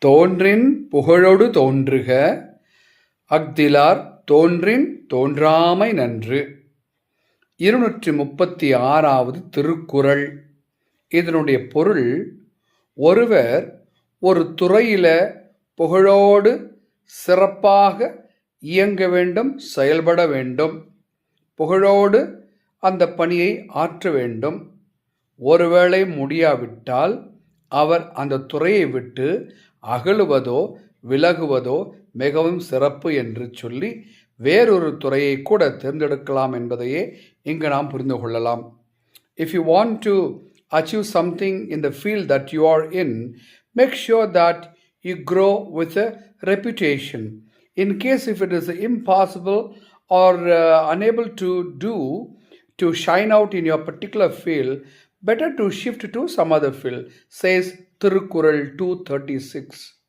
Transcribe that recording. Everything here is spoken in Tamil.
தோன்றின் புகழொடு தோன்றுக, அஃதிலார் தோன்றின் தோன்றாமை நன்று. 236வது திருக்குறள். இதனுடைய பொருள், ஒருவர் ஒரு துறையில புகழோடு சிறப்பாக இயங்க வேண்டும், செயல்பட வேண்டும். புகழோடு அந்த பணியை ஆற்ற வேண்டும். ஒருவேளை முடியாவிட்டால் அவர் அந்த துறையை விட்டு அகலுவதோ விலகுவதோ மிகவும் சிறப்பு என்று சொல்லி வேறொரு துறையை கூட தேர்ந்தெடுக்கலாம் என்பதையே இங்கு நாம் புரிந்து கொள்ளலாம். If you want to achieve something in the field that you are in, make sure that you grow with a reputation. In case if it is impossible or unable to shine out in your particular field, better to shift to some other field, says Tirukkural 236.